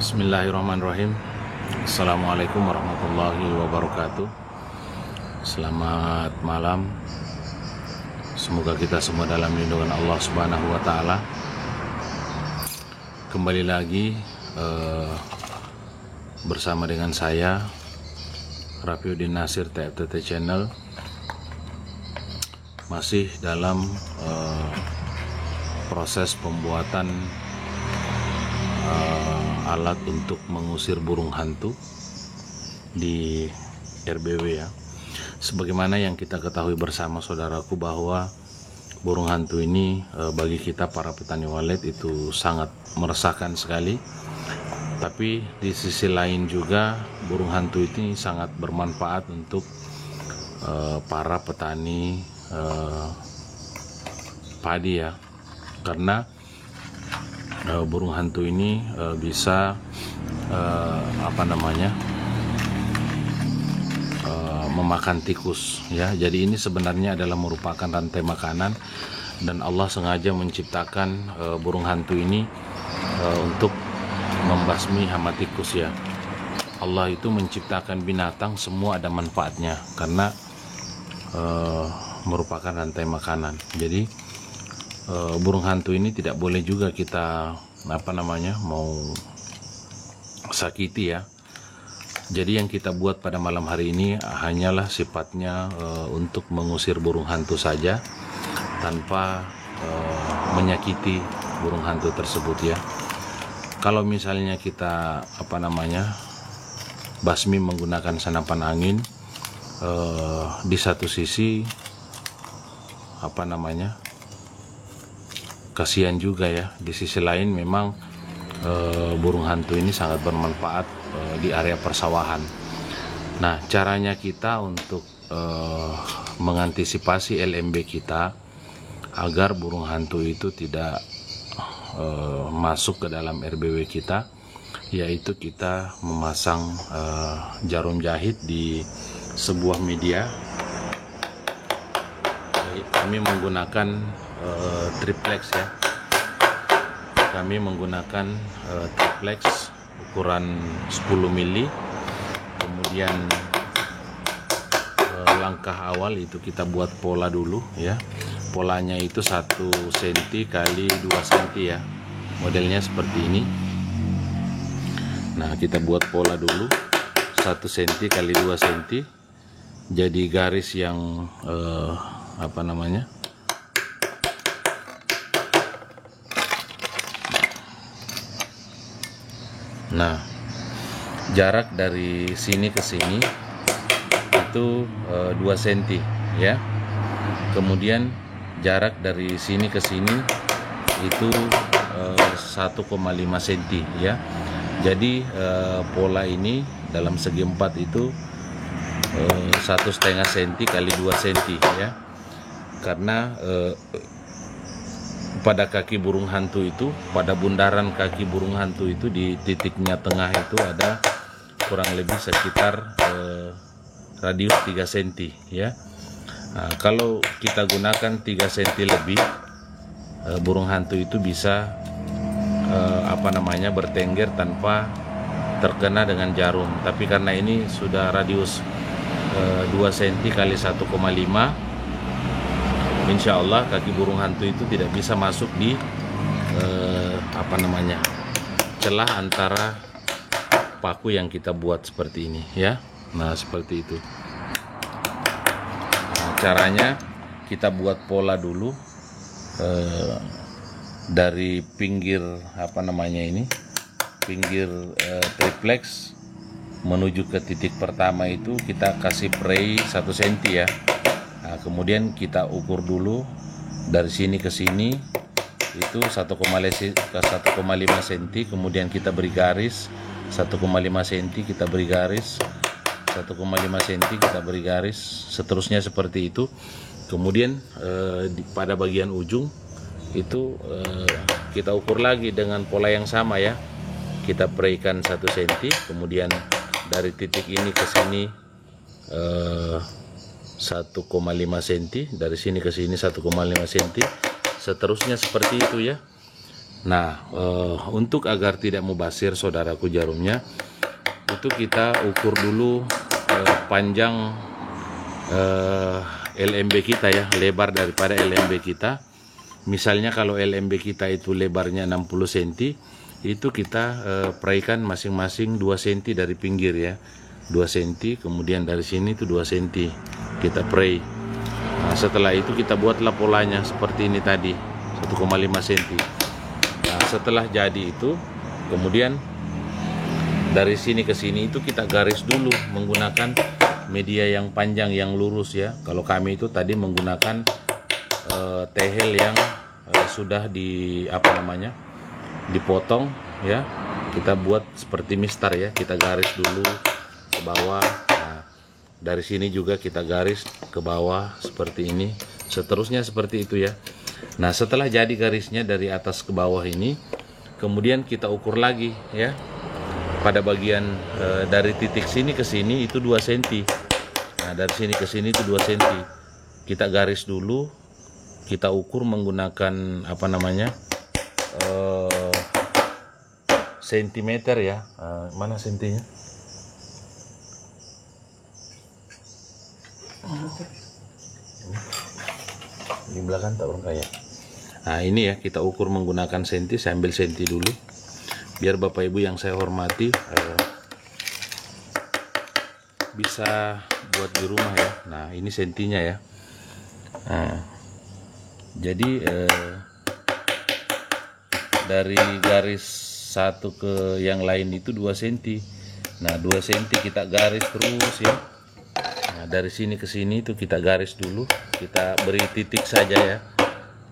Bismillahirrahmanirrahim. Assalamualaikum warahmatullahi wabarakatuh. Selamat malam. Semoga kita semua dalam lindungan Allah Subhanahu wa Ta'ala. Kembali lagi bersama dengan saya Rafiuddin Nasir TFTT Channel, masih dalam proses pembuatan alat untuk mengusir burung hantu di RBW ya. Sebagaimana yang kita ketahui bersama saudaraku, bahwa burung hantu ini bagi kita para petani walet itu sangat meresahkan sekali. Tapi di sisi lain juga burung hantu ini sangat bermanfaat untuk para petani padi ya, karena burung hantu ini bisa memakan tikus ya. Jadi ini sebenarnya adalah merupakan rantai makanan, dan Allah sengaja menciptakan burung hantu ini untuk membasmi hama tikus ya. Allah itu menciptakan binatang semua ada manfaatnya karena merupakan rantai makanan. Jadi burung hantu ini tidak boleh juga kita mau sakiti ya. Jadi yang kita buat pada malam hari ini hanyalah sifatnya untuk mengusir burung hantu saja, tanpa menyakiti burung hantu tersebut ya. Kalau misalnya kita basmi menggunakan senapan angin, di satu sisi kasihan juga ya. Di sisi lain memang burung hantu ini sangat bermanfaat di area persawahan. Nah, caranya kita untuk mengantisipasi LMB kita agar burung hantu itu tidak masuk ke dalam RBW kita, yaitu kita memasang jarum jahit di sebuah media. Kami menggunakan triplex ya. Kami menggunakan triplex ukuran 10 mili. Kemudian langkah awal itu kita buat pola dulu ya. Polanya itu 1 cm kali 2 cm ya. Modelnya seperti ini. Nah, kita buat pola dulu 1 cm kali 2 cm. Jadi garis yang Nah, jarak dari sini ke sini itu 2 cm ya. Kemudian jarak dari sini ke sini itu 1,5 cm ya. Jadi pola ini dalam segi 4 itu 1,5 cm kali 2 cm ya. Karena pada kaki burung hantu itu, pada bundaran kaki burung hantu itu, di titiknya tengah itu ada kurang lebih sekitar radius 3 cm ya. Nah, kalau kita gunakan 3 cm lebih, burung hantu itu bisa bertengger tanpa terkena dengan jarum. Tapi karena ini sudah radius 2 cm kali 1,5, insya Allah kaki burung hantu itu tidak bisa masuk di celah antara paku yang kita buat seperti ini ya. Nah, seperti itu. Nah, caranya kita buat pola dulu dari pinggir pinggir triplex menuju ke titik pertama itu kita kasih pray 1 cm ya. Nah, kemudian kita ukur dulu dari sini ke sini itu 1,5 cm, kemudian kita beri garis 1,5 cm, kita beri garis 1,5 cm, kita beri garis, seterusnya seperti itu. Kemudian pada bagian ujung itu kita ukur lagi dengan pola yang sama ya. Kita praykan 1 cm, kemudian dari titik ini ke sini 1,5 cm, dari sini ke sini 1,5 cm, seterusnya seperti itu ya. Nah, untuk agar tidak mubasir saudaraku jarumnya, itu kita ukur dulu panjang LMB kita ya, lebar daripada LMB kita. Misalnya kalau LMB kita itu lebarnya 60 cm, itu kita peraikan masing-masing 2 cm dari pinggir ya, 2 cm, kemudian dari sini itu 2 cm kita pray. Nah, setelah itu kita buatlah polanya seperti ini tadi, 1,5 cm. Nah, setelah jadi itu, kemudian dari sini ke sini itu kita garis dulu menggunakan media yang panjang yang lurus ya. Kalau kami itu tadi menggunakan tehel yang sudah dipotong ya. Kita buat seperti mistar ya, kita garis dulu ke bawah. Nah, dari sini juga kita garis ke bawah seperti ini, seterusnya seperti itu ya. Nah, setelah jadi garisnya dari atas ke bawah ini, kemudian kita ukur lagi ya, pada bagian dari titik sini ke sini itu 2 cm. Nah, dari sini ke sini itu 2 cm. Kita garis dulu, kita ukur menggunakan sentimeter ya. Mana sentinya? Di belakang tak orang kaya. Nah, ini ya, kita ukur menggunakan senti. Saya ambil senti dulu biar Bapak Ibu yang saya hormati bisa buat di rumah ya. Nah, ini sentinya ya. Nah, jadi dari garis satu ke yang lain itu 2 cm. Nah, 2 cm kita garis terus ya. Nah, dari sini ke sini itu kita garis dulu, kita beri titik saja ya.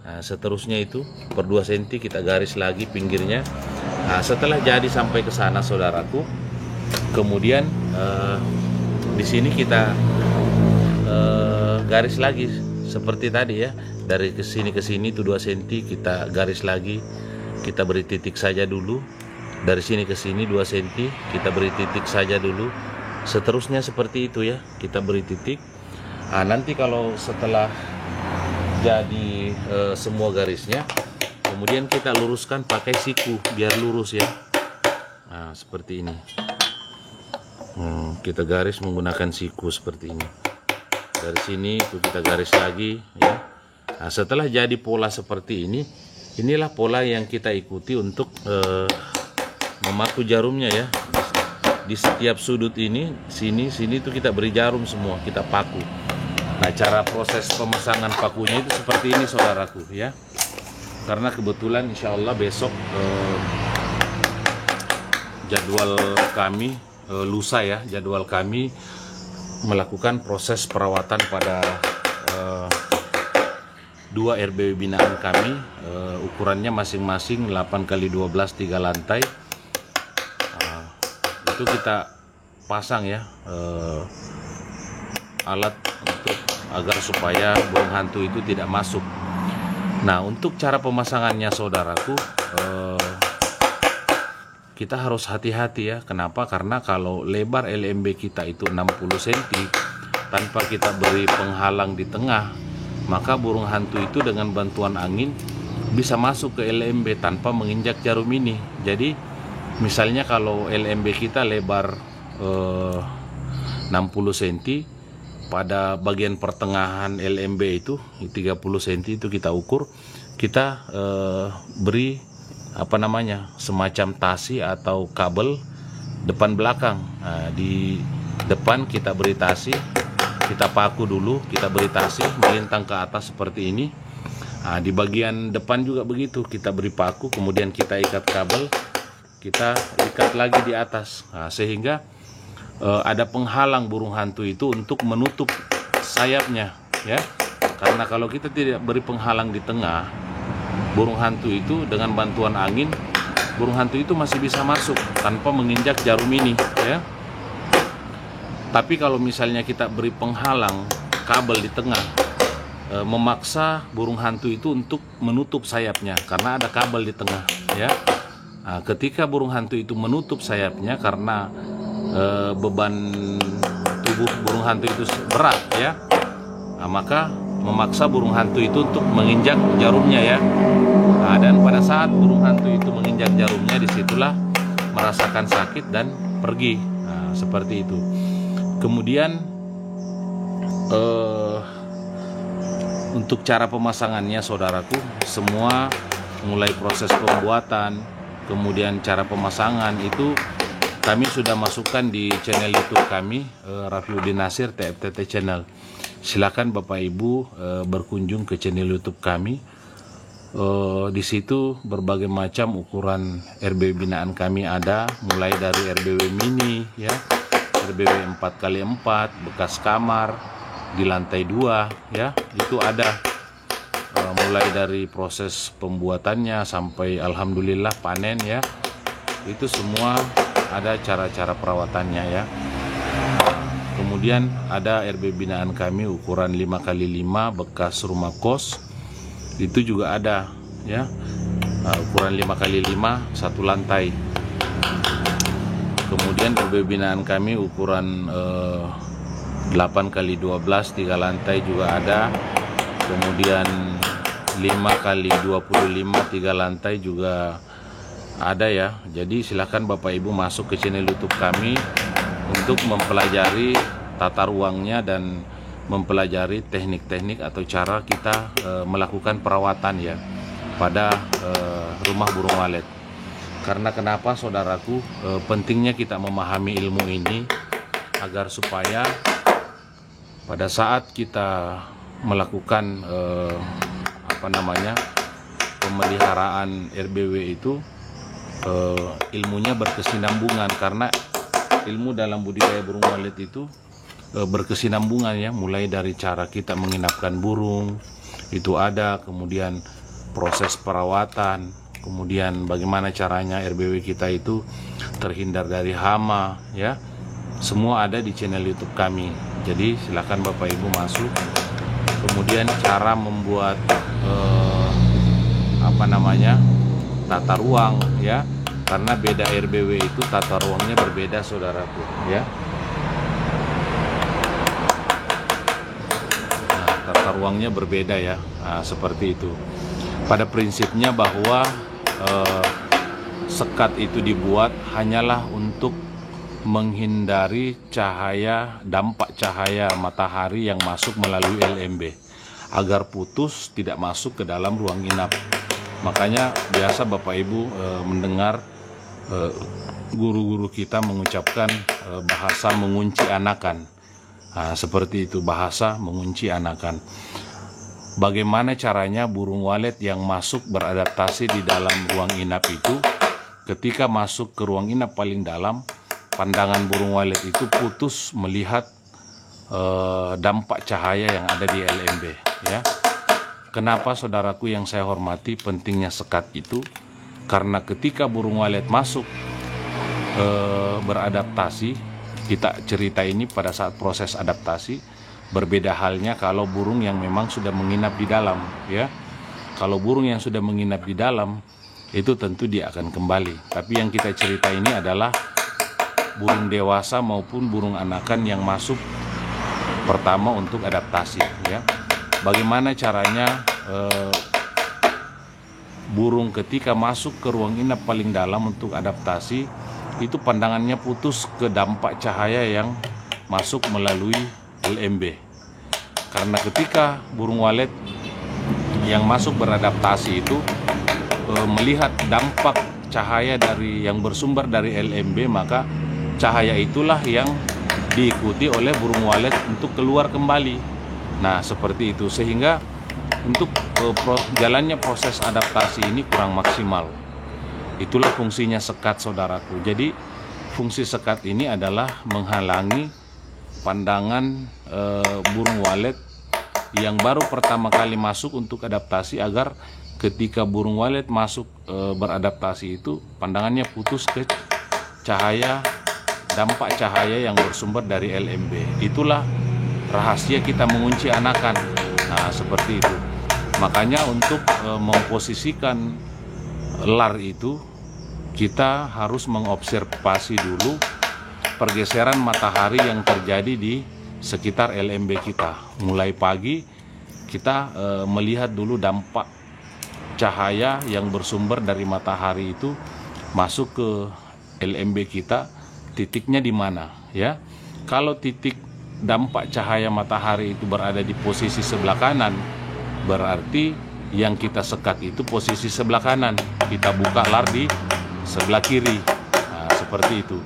Nah, seterusnya itu per 2 cm kita garis lagi pinggirnya. Nah, setelah jadi sampai ke sana saudaraku, kemudian di sini kita garis lagi seperti tadi ya. Dari ke sini itu 2 cm kita garis lagi, kita beri titik saja dulu. Dari sini ke sini 2 cm kita beri titik saja dulu. Seterusnya seperti itu ya, kita beri titik. Nah, nanti kalau setelah jadi semua garisnya, kemudian kita luruskan pakai siku biar lurus ya. Nah, seperti ini. Kita garis menggunakan siku seperti ini. Dari sini itu kita garis lagi ya. Nah, setelah jadi pola seperti ini, inilah pola yang kita ikuti untuk memaku jarumnya ya. Di setiap sudut ini, sini itu kita beri jarum semua, kita paku. Nah, cara proses pemasangan pakunya itu seperti ini saudaraku ya. Karena kebetulan insya Allah besok jadwal kami lusa ya, jadwal kami melakukan proses perawatan pada 2 RBW binaan kami, ukurannya masing-masing 8x12 3 lantai. Itu kita pasang ya alat untuk agar supaya burung hantu itu tidak masuk. Nah, untuk cara pemasangannya saudaraku, kita harus hati-hati ya. Kenapa? Karena kalau lebar LMB kita itu 60 cm tanpa kita beri penghalang di tengah, maka burung hantu itu dengan bantuan angin bisa masuk ke LMB tanpa menginjak jarum ini. Jadi misalnya kalau LMB kita lebar 60 cm, pada bagian pertengahan LMB itu 30 cm itu kita ukur, kita beri semacam tasi atau kabel depan belakang. Nah, di depan kita beri tasi, kita paku dulu, kita beri tasi melintang ke atas seperti ini. Nah, di bagian depan juga begitu, kita beri paku, kemudian kita ikat kabel, kita ikat lagi di atas. Nah, sehingga ada penghalang burung hantu itu untuk menutup sayapnya ya. Karena kalau kita tidak beri penghalang di tengah, burung hantu itu dengan bantuan angin, burung hantu itu masih bisa masuk tanpa menginjak jarum ini ya. Tapi kalau misalnya kita beri penghalang kabel di tengah, memaksa burung hantu itu untuk menutup sayapnya karena ada kabel di tengah ya. Nah, ketika burung hantu itu menutup sayapnya karena beban tubuh burung hantu itu berat ya, nah, maka memaksa burung hantu itu untuk menginjak jarumnya ya. Nah, dan pada saat burung hantu itu menginjak jarumnya, disitulah merasakan sakit dan pergi. Nah, seperti itu. Kemudian untuk cara pemasangannya saudaraku, semua mulai proses pembuatan, kemudian cara pemasangan itu kami sudah masukkan di channel YouTube kami, Rafiuddin Nasir TFTT Channel. Silakan Bapak Ibu berkunjung ke channel YouTube kami. Di situ berbagai macam ukuran RBW binaan kami ada, mulai dari RBW mini ya, RBW 4x4, bekas kamar di lantai 2 ya, itu ada. Mulai dari proses pembuatannya sampai alhamdulillah panen ya, itu semua ada cara-cara perawatannya ya. Kemudian ada RBW binaan kami ukuran 5x5 bekas rumah kos, itu juga ada ya, ukuran 5x5 satu lantai. Kemudian RBW binaan kami ukuran 8x12 3 lantai juga ada. Kemudian 5x25 3 lantai juga ada ya. Jadi silakan Bapak Ibu masuk ke channel YouTube kami untuk mempelajari tata ruangnya dan mempelajari teknik-teknik atau cara kita melakukan perawatan ya pada rumah burung walet. Karena kenapa saudaraku, pentingnya kita memahami ilmu ini agar supaya pada saat kita melakukan pemeliharaan RBW itu ilmunya berkesinambungan, karena ilmu dalam budidaya burung walet itu berkesinambungan ya, mulai dari cara kita menginapkan burung itu ada, kemudian proses perawatan, kemudian bagaimana caranya RBW kita itu terhindar dari hama ya, semua ada di channel YouTube kami. Jadi silakan Bapak Ibu masuk. Kemudian cara membuat tata ruang ya, karena beda RBW itu tata ruangnya berbeda saudaraku ya. Nah, tata ruangnya berbeda ya. Nah, seperti itu. Pada prinsipnya bahwa sekat itu dibuat hanyalah untuk menghindari dampak cahaya matahari yang masuk melalui LMB, agar putus tidak masuk ke dalam ruang inap. Makanya biasa Bapak Ibu mendengar guru-guru kita mengucapkan bahasa mengunci anakan. Nah, seperti itu, bahasa mengunci anakan. Bagaimana caranya burung walet yang masuk beradaptasi di dalam ruang inap itu, ketika masuk ke ruang inap paling dalam, pandangan burung walet itu putus melihat dampak cahaya yang ada di LMB ya. Kenapa saudaraku yang saya hormati pentingnya sekat itu? Karena ketika burung walet masuk beradaptasi, kita cerita ini pada saat proses adaptasi, berbeda halnya kalau burung yang memang sudah menginap di dalam ya. Kalau burung yang sudah menginap di dalam itu tentu dia akan kembali. Tapi yang kita cerita ini adalah burung dewasa maupun burung anakan yang masuk pertama untuk adaptasi ya. Bagaimana caranya burung ketika masuk ke ruang inap paling dalam untuk adaptasi, itu pandangannya putus ke dampak cahaya yang masuk melalui LMB. Karena ketika burung walet yang masuk beradaptasi itu melihat dampak cahaya yang bersumber dari LMB, maka cahaya itulah yang diikuti oleh burung walet untuk keluar kembali. Nah, seperti itu, sehingga untuk jalannya proses adaptasi ini kurang maksimal. Itulah fungsinya sekat saudaraku. Jadi fungsi sekat ini adalah menghalangi pandangan burung walet yang baru pertama kali masuk untuk adaptasi, agar ketika burung walet masuk beradaptasi itu pandangannya putus ke dampak cahaya yang bersumber dari LMB. Itulah rahasia kita mengunci anakan. Nah, seperti itu. Makanya untuk memposisikan lar itu, kita harus mengobservasi dulu pergeseran matahari yang terjadi di sekitar LMB kita. Mulai pagi kita melihat dulu dampak cahaya yang bersumber dari matahari itu masuk ke LMB kita, titiknya di mana ya. Kalau titik dampak cahaya matahari itu berada di posisi sebelah kanan, berarti yang kita sekat itu posisi sebelah kanan, kita buka lar di sebelah kiri. Nah, seperti itu.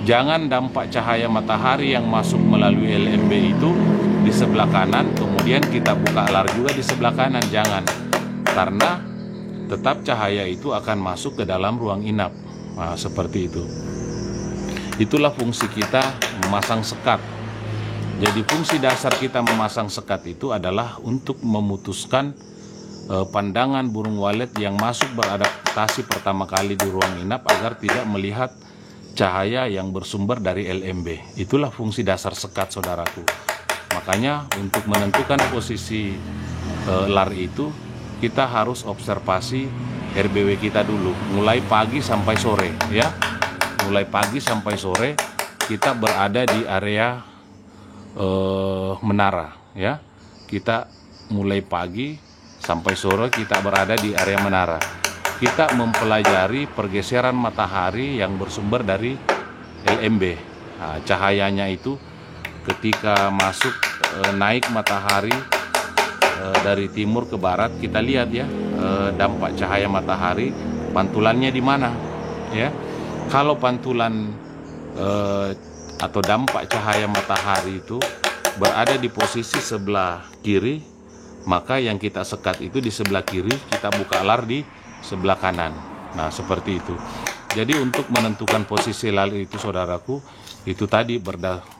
Jangan dampak cahaya matahari yang masuk melalui LMB itu di sebelah kanan, kemudian kita buka lar juga di sebelah kanan, jangan. Karena tetap cahaya itu akan masuk ke dalam ruang inap. Nah, seperti itu. Itulah fungsi kita memasang sekat. Jadi fungsi dasar kita memasang sekat itu adalah untuk memutuskan pandangan burung walet yang masuk beradaptasi pertama kali di ruang inap agar tidak melihat cahaya yang bersumber dari LMB. Itulah fungsi dasar sekat, saudaraku. Makanya untuk menentukan posisi lar itu, kita harus observasi RBW kita dulu, mulai pagi sampai sore ya. Mulai pagi sampai sore kita berada di area menara ya. Kita mulai pagi sampai sore kita berada di area menara. Kita mempelajari pergeseran matahari yang bersumber dari LMB. Nah, cahayanya itu ketika masuk naik matahari dari timur ke barat, kita lihat ya dampak cahaya matahari, pantulannya di mana ya. Kalau pantulan atau dampak cahaya matahari itu berada di posisi sebelah kiri, maka yang kita sekat itu di sebelah kiri, kita buka lar di sebelah kanan. Nah, seperti itu. Jadi untuk menentukan posisi lar itu, saudaraku, itu tadi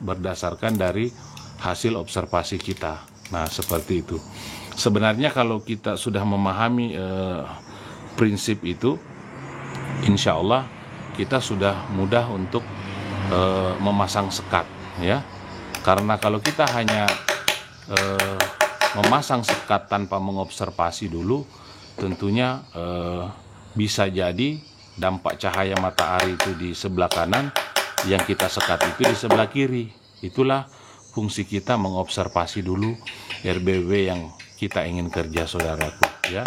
berdasarkan dari hasil observasi kita. Nah, seperti itu. Sebenarnya kalau kita sudah memahami prinsip itu, insya Allah kita sudah mudah untuk memasang sekat ya. Karena kalau kita hanya memasang sekat tanpa mengobservasi dulu, tentunya bisa jadi dampak cahaya matahari itu di sebelah kanan, yang kita sekat itu di sebelah kiri. Itulah fungsi kita mengobservasi dulu RBW yang kita ingin kerja, saudaraku ya.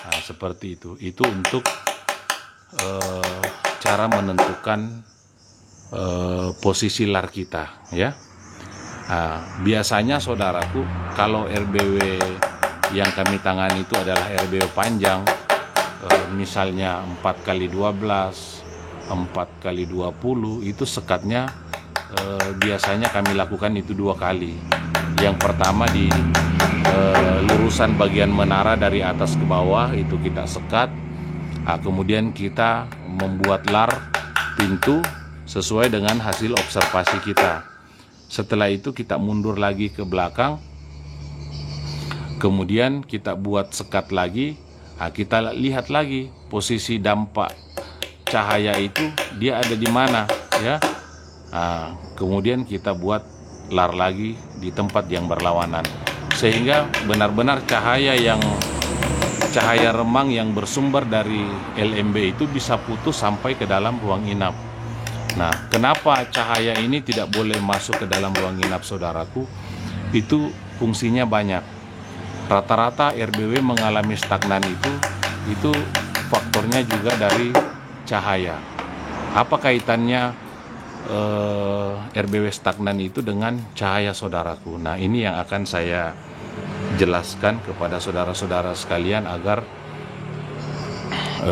Nah, seperti itu. Itu untuk cara menentukan posisi lar kita ya. Nah, biasanya saudaraku, kalau RBW yang kami tangani itu adalah RBW panjang, misalnya 4x12, 4x20, itu sekatnya biasanya kami lakukan itu 2 kali. Yang pertama di lurusan bagian menara dari atas ke bawah itu kita sekat. Nah, kemudian kita membuat lar pintu sesuai dengan hasil observasi kita. Setelah itu kita mundur lagi ke belakang, kemudian kita buat sekat lagi. Nah, kita lihat lagi posisi dampak cahaya itu dia ada di mana ya. Nah, kemudian kita buat lar lagi di tempat yang berlawanan, sehingga benar-benar cahaya remang yang bersumber dari LMB itu bisa putus sampai ke dalam ruang inap. Nah, kenapa cahaya ini tidak boleh masuk ke dalam ruang inap, saudaraku? Itu fungsinya banyak. Rata-rata RBW mengalami stagnan itu faktornya juga dari cahaya. Apa kaitannya RBW stagnan itu dengan cahaya, saudaraku? Nah, ini yang akan saya jelaskan kepada saudara-saudara sekalian agar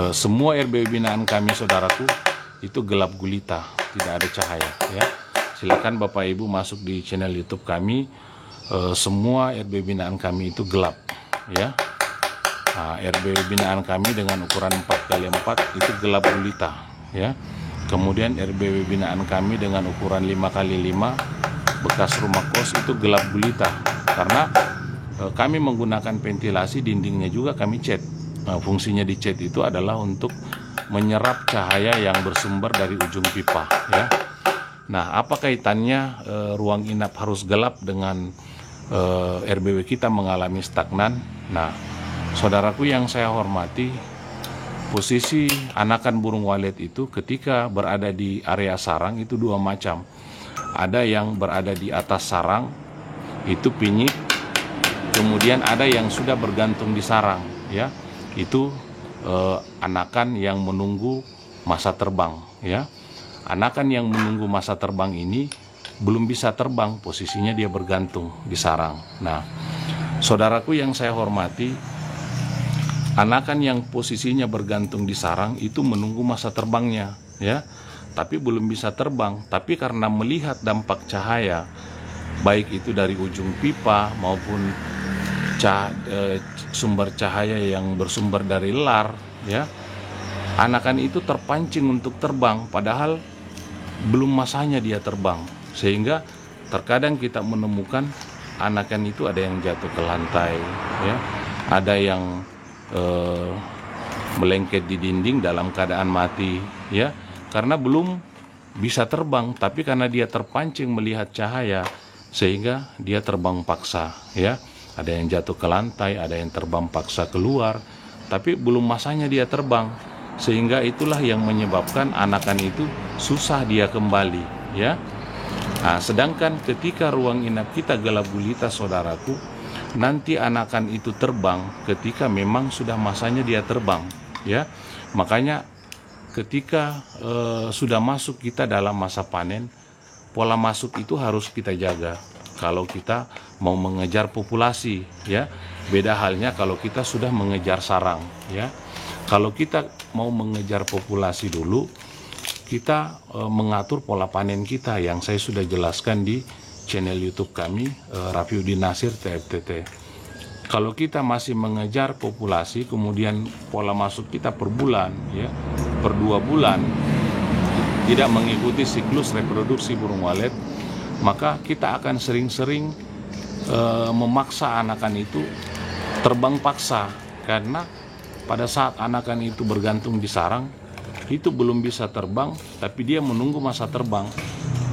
semua RBW binaan kami, saudaraku, itu gelap gulita, tidak ada cahaya ya. Silakan Bapak Ibu masuk di channel YouTube kami, semua RBW binaan kami itu gelap ya. Nah, RBW binaan kami dengan ukuran 4x4 itu gelap gulita ya. Kemudian RBW binaan kami dengan ukuran 5x5 bekas rumah kos itu gelap gulita, karena kami menggunakan ventilasi, dindingnya juga kami cat. Nah, fungsinya di cat itu adalah untuk menyerap cahaya yang bersumber dari ujung pipa ya. Nah, apa kaitannya ruang inap harus gelap dengan RBW kita mengalami stagnan? Nah, saudaraku yang saya hormati, posisi anakan burung walet itu ketika berada di area sarang itu 2 macam. Ada yang berada di atas sarang, itu pinyik kemudian ada yang sudah bergantung di sarang, ya. Itu anakan yang menunggu masa terbang, ya. Anakan yang menunggu masa terbang ini belum bisa terbang, posisinya dia bergantung di sarang. Nah, saudaraku yang saya hormati, anakan yang posisinya bergantung di sarang itu menunggu masa terbangnya, ya. Tapi belum bisa terbang, tapi karena melihat dampak cahaya, baik itu dari ujung pipa maupun sumber cahaya yang bersumber dari lar, ya, anakan itu terpancing untuk terbang, padahal belum masanya dia terbang. Sehingga terkadang kita menemukan anakan itu ada yang jatuh ke lantai, ya, ada yang melengket di dinding dalam keadaan mati, ya, karena belum bisa terbang, tapi karena dia terpancing melihat cahaya sehingga dia terbang paksa, ya. Ada yang jatuh ke lantai, ada yang terbang paksa keluar, tapi belum masanya dia terbang, sehingga itulah yang menyebabkan anakan itu susah dia kembali, ya. Nah, sedangkan ketika ruang inap kita gelap gulita, saudaraku, nanti anakan itu terbang ketika memang sudah masanya dia terbang, ya. Makanya ketika sudah masuk kita dalam masa panen, pola masuk itu harus kita jaga. Kalau kita mau mengejar populasi, ya, beda halnya kalau kita sudah mengejar sarang, ya. Kalau kita mau mengejar populasi dulu, kita mengatur pola panen kita yang saya sudah jelaskan di channel YouTube kami, Rafiuddin Nasir TFTT. Kalau kita masih mengejar populasi, kemudian pola masuk kita per bulan, ya, per 2 bulan, tidak mengikuti siklus reproduksi burung walet, maka kita akan sering-sering memaksa anakan itu terbang paksa, karena pada saat anakan itu bergantung di sarang, itu belum bisa terbang, tapi dia menunggu masa terbang.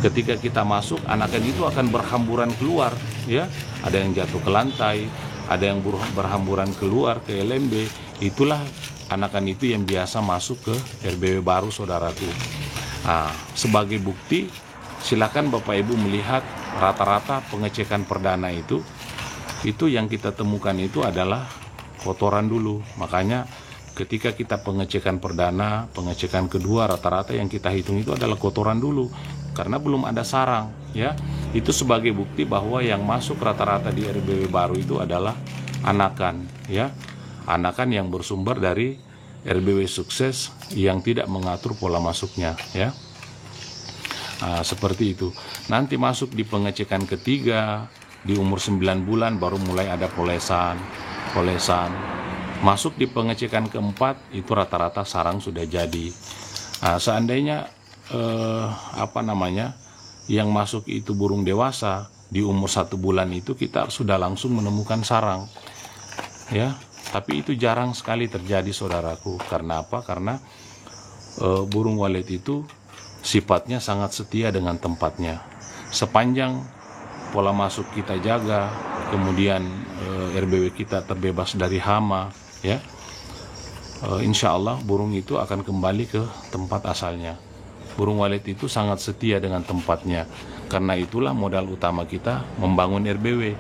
Ketika kita masuk, anakan itu akan berhamburan keluar, ya. Ada yang jatuh ke lantai, ada yang berhamburan keluar ke LMB. Itulah anakan itu yang biasa masuk ke RBW baru, saudaraku. Nah, sebagai bukti, silakan Bapak Ibu melihat rata-rata pengecekan perdana itu yang kita temukan itu adalah kotoran dulu. Makanya ketika kita pengecekan perdana, pengecekan kedua, rata-rata yang kita hitung itu adalah kotoran dulu, karena belum ada sarang, ya. Itu sebagai bukti bahwa yang masuk rata-rata di RBW baru itu adalah anakan, ya. Anakan yang bersumber dari RBW sukses yang tidak mengatur pola masuknya, ya. Nah, seperti itu. Nanti masuk di pengecekan ketiga, di umur 9 bulan baru mulai ada polesan. Masuk di pengecekan keempat, itu rata-rata sarang sudah jadi. Nah, seandainya yang masuk itu burung dewasa, di umur 1 bulan itu kita sudah langsung menemukan sarang, ya. Tapi itu jarang sekali terjadi, saudaraku. Karena apa? Karena burung walet itu sifatnya sangat setia dengan tempatnya. Sepanjang pola masuk kita jaga, kemudian RBW kita terbebas dari hama, ya, insya Allah burung itu akan kembali ke tempat asalnya. Burung walet itu sangat setia dengan tempatnya. Karena itulah modal utama kita membangun RBW,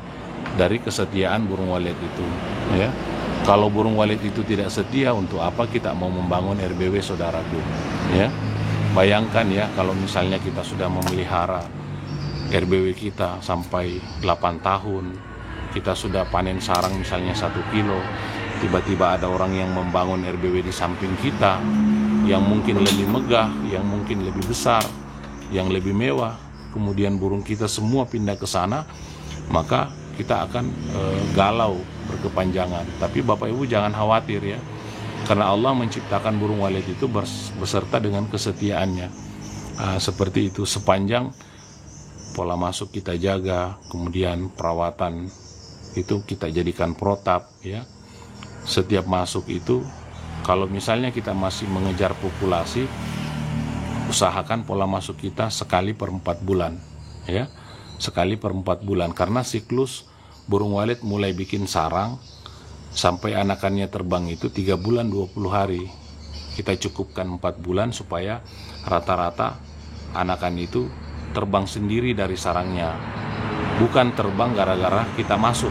dari kesetiaan burung walet itu, ya. Kalau burung walet itu tidak setia, untuk apa kita mau membangun RBW, saudaraku, ya. Bayangkan, ya, kalau misalnya kita sudah memelihara RBW kita sampai 8 tahun, kita sudah panen sarang misalnya 1 kilo, tiba-tiba ada orang yang membangun RBW di samping kita, yang mungkin lebih megah, yang mungkin lebih besar, yang lebih mewah, kemudian burung kita semua pindah ke sana, maka kita akan galau berkepanjangan. Tapi Bapak Ibu jangan khawatir, ya, karena Allah menciptakan burung walet itu beserta dengan kesetiaannya. Seperti itu, sepanjang pola masuk kita jaga, kemudian perawatan itu kita jadikan protap, ya. Setiap masuk itu, kalau misalnya kita masih mengejar populasi, usahakan pola masuk kita sekali per 4 bulan, ya. Sekali per 4 bulan, karena siklus burung walet mulai bikin sarang sampai anakannya terbang itu 3 bulan 20 hari. Kita cukupkan 4 bulan supaya rata-rata anakan itu terbang sendiri dari sarangnya, bukan terbang gara-gara kita masuk.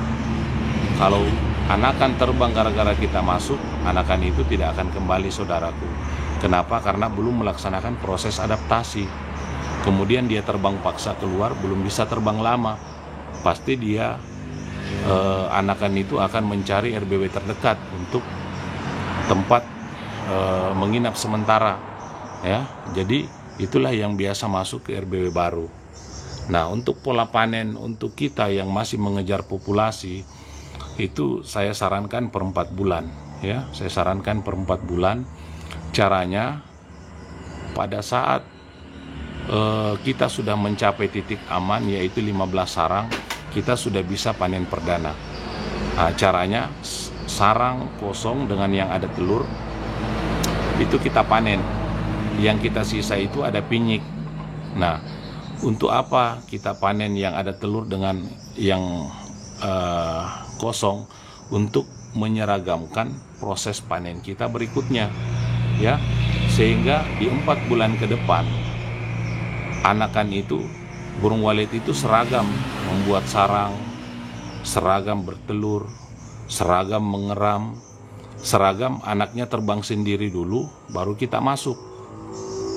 Kalau anakan terbang gara-gara kita masuk, anakan itu tidak akan kembali, saudaraku. Kenapa? Karena belum melaksanakan proses adaptasi. Kemudian dia terbang paksa keluar, belum bisa terbang lama. Pasti dia anakan itu akan mencari RBW terdekat untuk tempat menginap sementara, ya. Jadi itulah yang biasa masuk ke RBW baru. Nah, untuk pola panen untuk kita yang masih mengejar populasi itu saya sarankan per 4 bulan, ya. Saya sarankan per 4 bulan. Caranya pada saat kita sudah mencapai titik aman, yaitu 15 sarang, kita sudah bisa panen perdana. Nah, caranya sarang kosong dengan yang ada telur itu kita panen. Yang kita sisa itu ada pinyik. Nah, untuk apa kita panen yang ada telur dengan yang kosong? Untuk menyeragamkan proses panen kita berikutnya, ya, sehingga di 4 bulan ke depan anakan itu, burung walet itu seragam membuat sarang, seragam bertelur, seragam mengeram, seragam anaknya terbang sendiri dulu, baru kita masuk.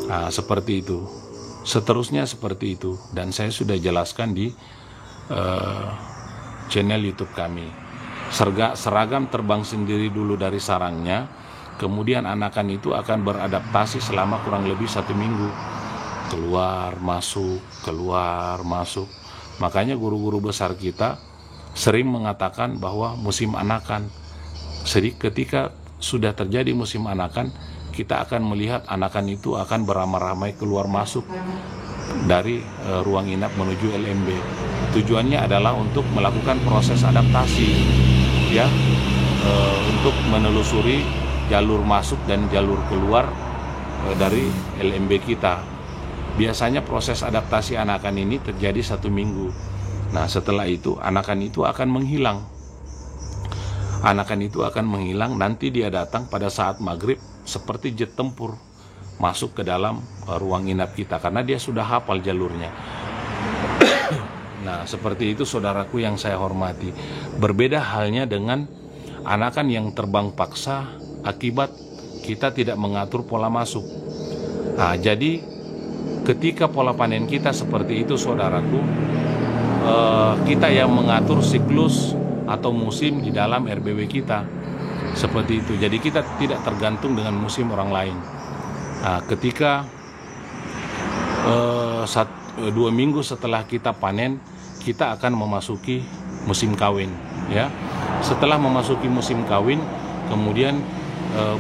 Nah, seperti itu. Seterusnya seperti itu. Dan saya sudah jelaskan di channel YouTube kami. Seragam terbang sendiri dulu dari sarangnya, kemudian anakan itu akan beradaptasi selama kurang lebih 1 minggu. Keluar, masuk, keluar, masuk. Makanya guru-guru besar kita sering mengatakan bahwa musim anakan. Jadi ketika sudah terjadi musim anakan, kita akan melihat anakan itu akan beramai-ramai keluar masuk dari ruang inap menuju LMB. Tujuannya adalah untuk melakukan proses adaptasi, ya, untuk menelusuri jalur masuk dan jalur keluar dari LMB kita. Biasanya proses adaptasi anakan ini terjadi 1 minggu. Nah, setelah itu anakan itu akan menghilang. Anakan itu akan menghilang, nanti dia datang pada saat maghrib seperti jet tempur masuk ke dalam ruang inap kita karena dia sudah hafal jalurnya. Nah, seperti itu saudaraku yang saya hormati. Berbeda halnya dengan anakan yang terbang paksa akibat kita tidak mengatur pola masuk. Nah, jadi ketika pola panen kita seperti itu, saudaraku, kita yang mengatur siklus atau musim di dalam RBW kita. Seperti itu. Jadi kita tidak tergantung dengan musim orang lain. Nah, ketika 2 minggu setelah kita panen, kita akan memasuki musim kawin, ya. Setelah memasuki musim kawin, kemudian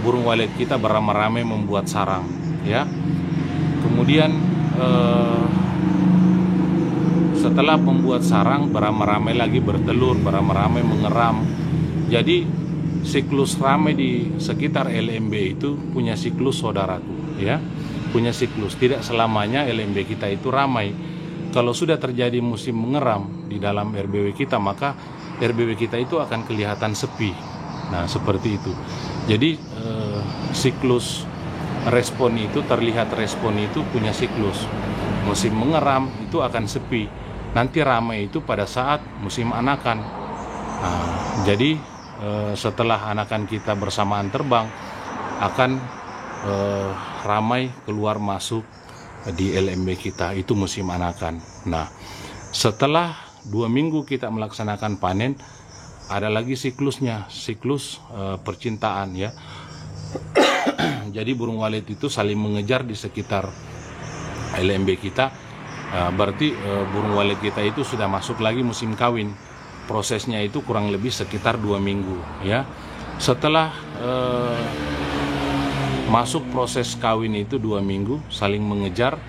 burung walet kita beramai-ramai membuat sarang, ya. Kemudian setelah membuat sarang, beramai-ramai lagi bertelur, beramai-ramai mengeram. Jadi siklus ramai di sekitar LMB itu punya siklus, saudaraku, ya, punya siklus. Tidak selamanya LMB kita itu ramai. Kalau sudah terjadi musim mengeram di dalam RBW kita, maka RBW kita itu akan kelihatan sepi. Nah, seperti itu. Jadi siklus respon itu, terlihat respon itu punya siklus. Musim mengeram itu akan sepi. Nanti ramai itu pada saat musim anakan. Nah, jadi setelah anakan kita bersamaan terbang, akan ramai keluar masuk di LMB kita, itu musim anakan. Nah, setelah 2 minggu kita melaksanakan panen, ada lagi siklusnya, siklus percintaan, ya. Jadi burung walet itu saling mengejar di sekitar LMB kita. Berarti burung walet kita itu sudah masuk lagi musim kawin. Prosesnya itu kurang lebih sekitar 2 minggu, ya. Setelah masuk proses kawin itu 2 minggu saling mengejar,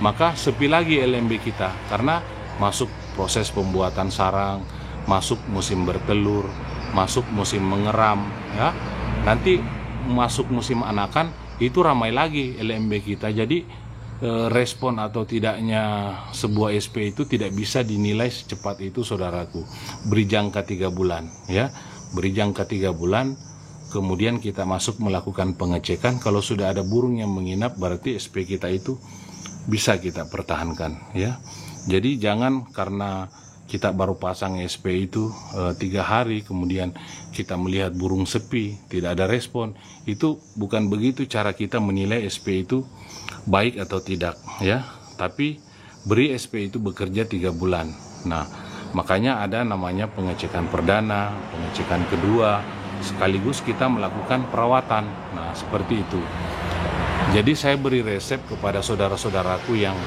maka sepi lagi LMB kita karena masuk proses pembuatan sarang, masuk musim bertelur, masuk musim mengeram, ya. Nanti masuk musim anakan itu ramai lagi LMB kita. Jadi respon atau tidaknya sebuah SP itu tidak bisa dinilai secepat itu, saudaraku. Beri jangka 3 bulan, ya. Beri jangka 3 bulan, kemudian kita masuk melakukan pengecekan. Kalau sudah ada burung yang menginap, berarti SP kita itu bisa kita pertahankan, ya. Jadi jangan karena kita baru pasang SP itu 3 hari, kemudian kita melihat burung sepi, tidak ada respon. Itu bukan begitu cara kita menilai SP itu baik atau tidak, ya. Tapi beri SP itu bekerja 3 bulan. Nah, makanya ada namanya pengecekan perdana, pengecekan kedua, sekaligus kita melakukan perawatan. Nah, seperti itu. Jadi saya beri resep kepada saudara-saudaraku yang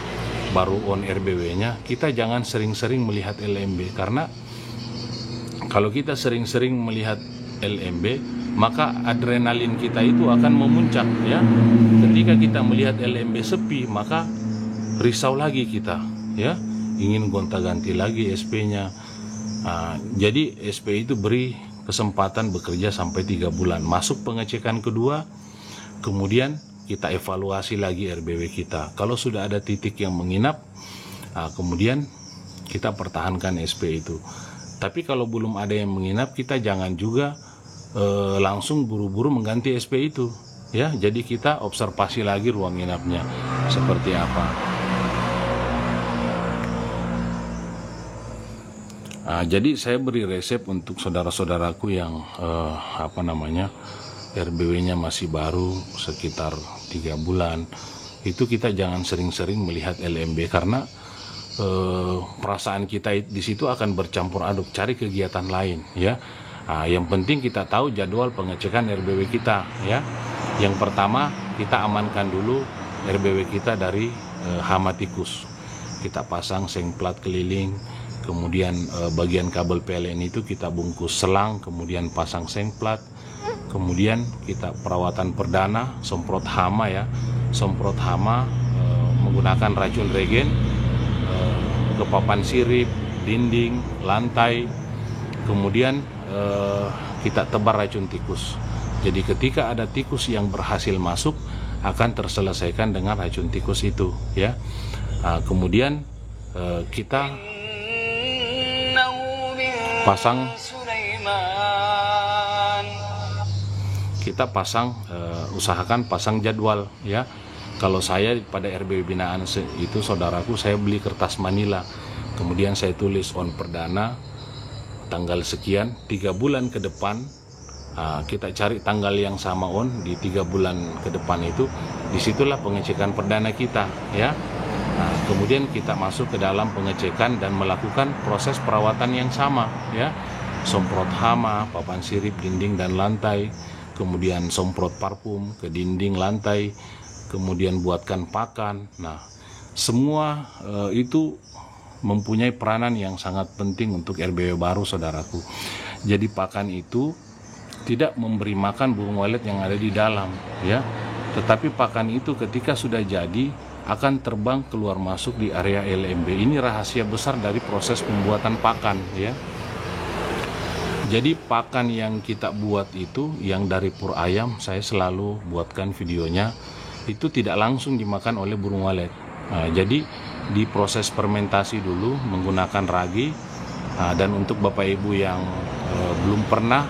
baru on RBW-nya, kita jangan sering-sering melihat LMB, karena kalau kita sering-sering melihat LMB, maka adrenalin kita itu akan memuncak, ya. Ketika kita melihat LMB sepi, maka risau lagi kita, ya, ingin gonta-ganti lagi SP-nya. Jadi SP itu beri kesempatan bekerja sampai 3 bulan. Masuk pengecekan kedua, kemudian kita evaluasi lagi RBW kita. Kalau sudah ada titik yang menginap, kemudian kita pertahankan SP itu. Tapi kalau belum ada yang menginap, kita jangan juga langsung buru-buru mengganti SP itu, ya. Jadi kita observasi lagi ruang inapnya seperti apa. Jadi saya beri resep untuk saudara-saudaraku yang RBW-nya masih baru sekitar 3 bulan. Itu kita jangan sering-sering melihat LMB, karena perasaan kita di situ akan bercampur aduk, cari kegiatan lain, ya. Yang penting kita tahu jadwal pengecekan RBW kita, ya. Yang pertama, kita amankan dulu RBW kita dari hama tikus. Kita pasang seng plat keliling, kemudian bagian kabel PLN itu kita bungkus selang, kemudian pasang seng plat. Kemudian kita perawatan perdana, semprot hama, ya. Semprot hama menggunakan racun regen ke papan sirip, dinding, lantai. Kemudian kita tebar racun tikus. Jadi ketika ada tikus yang berhasil masuk, akan terselesaikan dengan racun tikus itu, ya. Kemudian kita pasang usahakan pasang jadwal, ya. Kalau saya pada RBW binaan itu, saudaraku, saya beli kertas manila, kemudian saya tulis on perdana tanggal sekian, 3 bulan ke depan. Kita cari tanggal yang sama on di 3 bulan ke depan itu, disitulah pengecekan perdana kita, ya. Kemudian kita masuk ke dalam pengecekan dan melakukan proses perawatan yang sama, ya. Semprot hama, papan sirip, dinding dan lantai, kemudian semprot parfum ke dinding, lantai, kemudian buatkan pakan. Nah, semua itu mempunyai peranan yang sangat penting untuk RBW baru, saudaraku. Jadi pakan itu tidak memberi makan burung walet yang ada di dalam, ya. Tetapi pakan itu ketika sudah jadi akan terbang keluar masuk di area LMB. Ini rahasia besar dari proses pembuatan pakan, ya. Jadi pakan yang kita buat itu, yang dari pur ayam, saya selalu buatkan videonya, itu tidak langsung dimakan oleh burung walet. Jadi diproses fermentasi dulu menggunakan ragi. Dan untuk Bapak Ibu yang belum pernah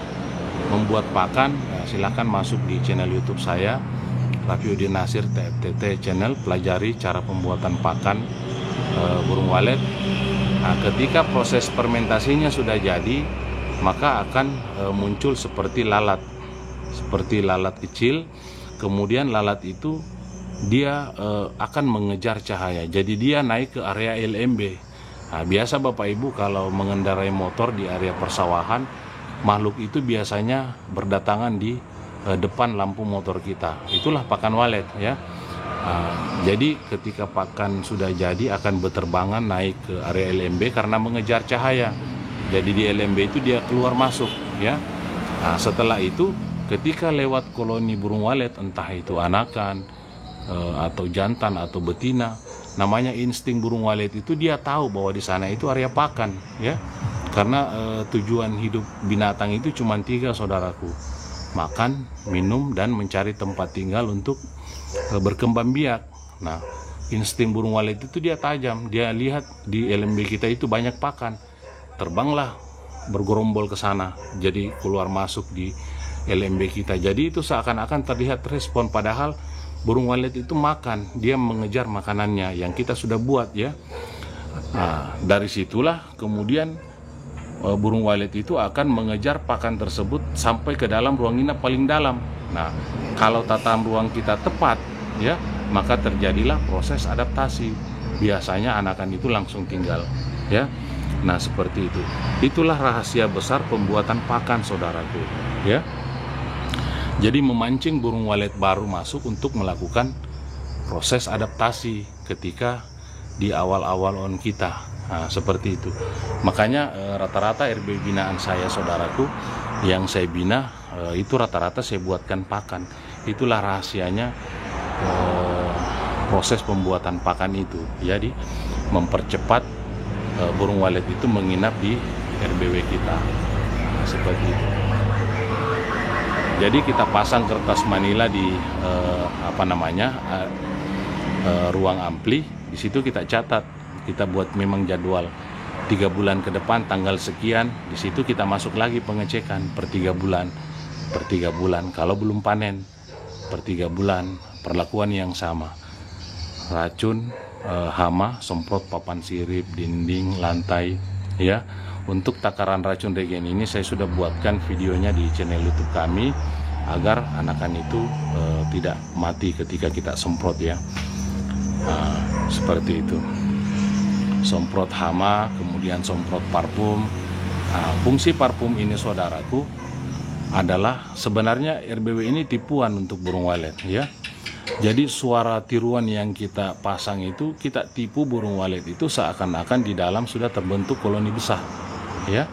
membuat pakan, silahkan masuk di channel YouTube saya, Rafiuddin Nasir TFTT channel, pelajari cara pembuatan pakan burung walet. Ketika proses fermentasinya sudah jadi, maka akan muncul seperti lalat kecil. Kemudian lalat itu dia akan mengejar cahaya, jadi dia naik ke area LMB. Biasa Bapak Ibu kalau mengendarai motor di area persawahan, makhluk itu biasanya berdatangan di depan lampu motor kita. Itulah pakan walet, ya. Jadi ketika pakan sudah jadi akan berterbangan naik ke area LMB karena mengejar cahaya. Jadi di LMB itu dia keluar masuk, ya. Setelah itu ketika lewat koloni burung walet, entah itu anakan atau jantan atau betina, namanya insting burung walet itu, dia tahu bahwa di sana itu area pakan, ya. Karena tujuan hidup binatang itu cuma 3, saudaraku: makan, minum, dan mencari tempat tinggal untuk berkembang biak. Nah, insting burung walet itu dia tajam, dia lihat di LMB kita itu banyak pakan, terbanglah bergerombol ke sana, jadi keluar masuk di LMB kita. Jadi itu seakan-akan terlihat respon, padahal burung walet itu makan, dia mengejar makanannya yang kita sudah buat, ya. Nah, dari situlah kemudian burung walet itu akan mengejar pakan tersebut sampai ke dalam ruang inap paling dalam. Nah, kalau tataan ruang kita tepat, ya, maka terjadilah proses adaptasi. Biasanya anakan itu langsung tinggal, ya. Nah, seperti itu. Itulah rahasia besar pembuatan pakan, saudaraku, ya. Jadi memancing burung walet baru masuk untuk melakukan proses adaptasi ketika di awal-awal on kita. Nah, seperti itu. Makanya rata-rata RB binaan saya, saudaraku, yang saya bina itu rata-rata saya buatkan pakan. Itulah rahasianya proses pembuatan pakan itu. Jadi mempercepat burung walet itu menginap di RBW kita. Nah, seperti itu. Jadi kita pasang kertas manila di ruang ampli. Di situ kita catat, kita buat memang jadwal 3 bulan ke depan tanggal sekian. Di situ kita masuk lagi pengecekan per 3 bulan, kalau belum panen per 3 bulan, perlakuan yang sama. Racun hama, semprot papan sirip, dinding, lantai, ya. Untuk takaran racun regen ini saya sudah buatkan videonya di channel YouTube kami agar anakan itu tidak mati ketika kita semprot, ya. Seperti itu. Semprot hama, kemudian semprot parfum. Fungsi parfum ini, saudaraku, adalah sebenarnya RBW ini tipuan untuk burung walet, ya. Jadi suara tiruan yang kita pasang itu, kita tipu burung walet itu seakan-akan di dalam sudah terbentuk koloni besar, ya.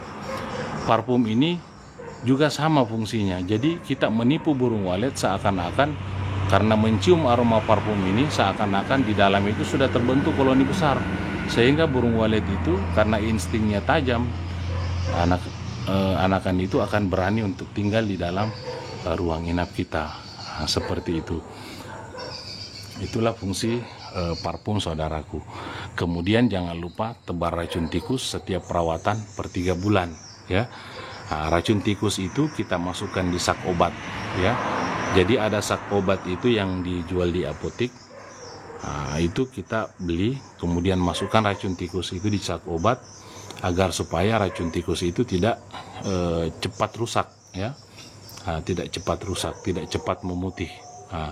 Parfum ini juga sama fungsinya. Jadi kita menipu burung walet seakan-akan karena mencium aroma parfum ini seakan-akan di dalam itu sudah terbentuk koloni besar. Sehingga burung walet itu karena instingnya tajam, anakan itu akan berani untuk tinggal di dalam ruang inap kita. Nah, seperti itu. Itulah fungsi parfum, saudaraku. Kemudian jangan lupa tebar racun tikus setiap perawatan per 3 bulan, ya. Nah, racun tikus itu kita masukkan di sak obat, ya. Jadi ada sak obat itu yang dijual di apotek. Nah, itu kita beli, kemudian masukkan racun tikus itu di sak obat agar supaya racun tikus itu tidak cepat rusak, ya. Nah, tidak cepat rusak, tidak cepat memutih. Nah,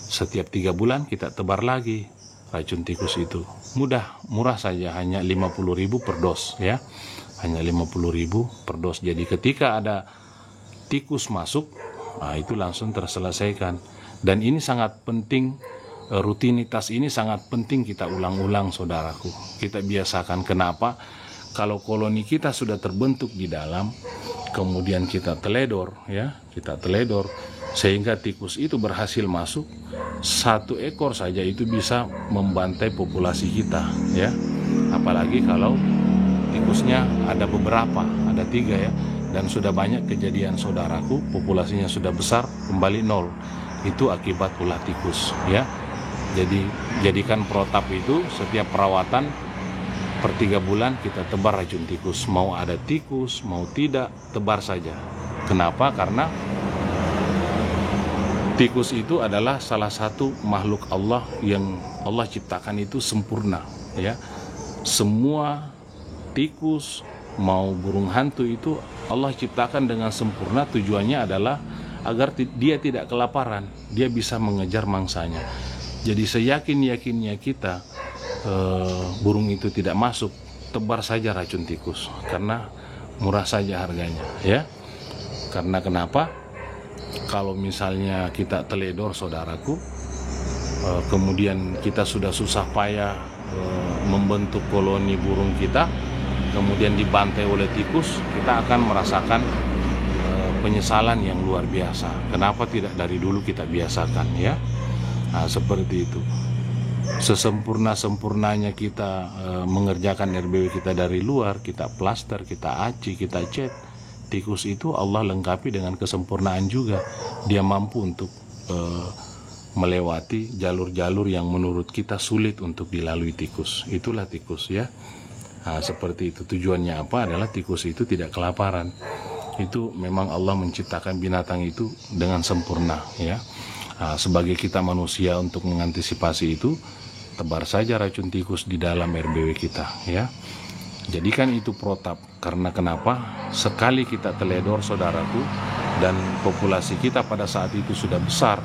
setiap 3 bulan kita tebar lagi racun tikus itu. Murah saja, hanya 50.000 per dos, ya. Hanya 50.000 per dos. Jadi ketika ada tikus masuk, nah, itu langsung terselesaikan. Dan ini sangat penting, rutinitas ini sangat penting kita ulang-ulang, saudaraku. Kita biasakan. Kenapa? Kalau koloni kita sudah terbentuk di dalam, kemudian kita teledor, ya, kita teledor sehingga tikus itu berhasil masuk, 1 ekor saja itu bisa membantai populasi kita, ya. Apalagi kalau tikusnya ada beberapa, ada 3, ya. Dan sudah banyak kejadian, saudaraku, populasinya sudah besar kembali 0. Itu akibat ulah tikus, ya. Jadi jadikan protap itu setiap perawatan per 3 bulan kita tebar racun tikus. Mau ada tikus, mau tidak, tebar saja. Kenapa? Karena tikus itu adalah salah satu makhluk Allah yang Allah ciptakan itu sempurna, ya. Semua tikus mau burung hantu itu Allah ciptakan dengan sempurna. Tujuannya adalah agar dia tidak kelaparan, dia bisa mengejar mangsanya. Jadi seyakin-yakinnya kita burung itu tidak masuk, tebar saja racun tikus, karena murah saja harganya, ya. Karena kenapa? Kalau misalnya kita teledor, saudaraku, kemudian kita sudah susah payah membentuk koloni burung kita, kemudian dibantai oleh tikus, kita akan merasakan penyesalan yang luar biasa. Kenapa tidak dari dulu kita biasakan, ya? Nah, seperti itu. Sesempurna-sempurnanya kita mengerjakan RBW kita dari luar, kita plaster, kita aci, kita cat, tikus itu Allah lengkapi dengan kesempurnaan juga. Dia mampu untuk melewati jalur-jalur yang menurut kita sulit untuk dilalui tikus. Itulah tikus, ya. Nah, seperti itu. Tujuannya apa? Adalah tikus itu tidak kelaparan. Itu memang Allah menciptakan binatang itu dengan sempurna, ya. Nah, sebagai kita manusia untuk mengantisipasi itu, tebar saja racun tikus di dalam RBW kita, ya. Jadikan itu protap, karena kenapa? Sekali kita teledor, saudaraku, dan populasi kita pada saat itu sudah besar,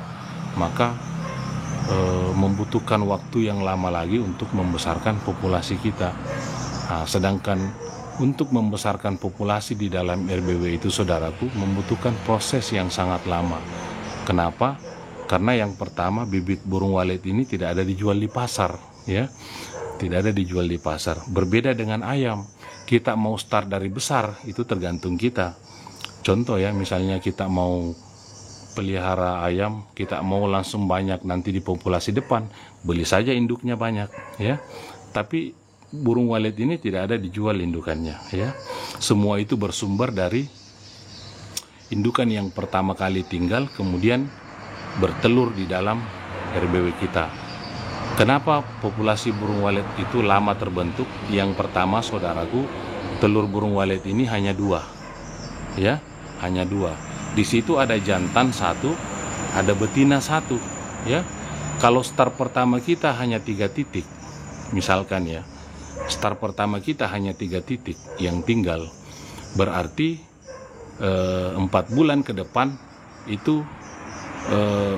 maka membutuhkan waktu yang lama lagi untuk membesarkan populasi kita. Nah, sedangkan untuk membesarkan populasi di dalam RBW itu, saudaraku, membutuhkan proses yang sangat lama. Kenapa? Karena yang pertama, bibit burung walet ini tidak ada dijual di pasar, ya. Tidak ada dijual di pasar. Berbeda dengan ayam, kita mau start dari besar itu tergantung kita. Contoh ya, misalnya kita mau pelihara ayam, kita mau langsung banyak nanti di populasi depan, beli saja induknya banyak, ya. Tapi burung walet ini tidak ada dijual indukannya, ya. Semua itu bersumber dari indukan yang pertama kali tinggal kemudian bertelur di dalam RBW kita. Kenapa populasi burung walet itu lama terbentuk? Yang pertama, saudaraku, telur burung walet ini hanya 2, ya, hanya 2. Di situ ada jantan 1, ada betina 1, ya. Kalau start pertama kita hanya 3 titik, misalkan ya, start pertama kita hanya 3 titik yang tinggal, berarti 4 bulan ke depan itu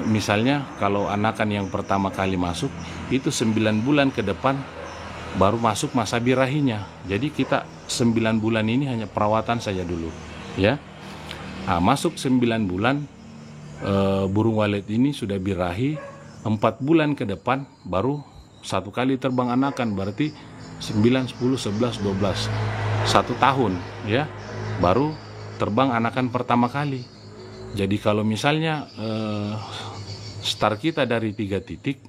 misalnya kalau anakan yang pertama kali masuk itu 9 bulan ke depan baru masuk masa birahinya. Jadi kita 9 bulan ini hanya perawatan saja dulu, ya. Nah, masuk 9 bulan burung walet ini sudah birahi, 4 bulan ke depan baru 1 kali terbang anakan, berarti 9, 10, 11, 12, 1 tahun, ya, baru terbang anakan pertama kali. Jadi kalau misalnya start kita dari 3 titik,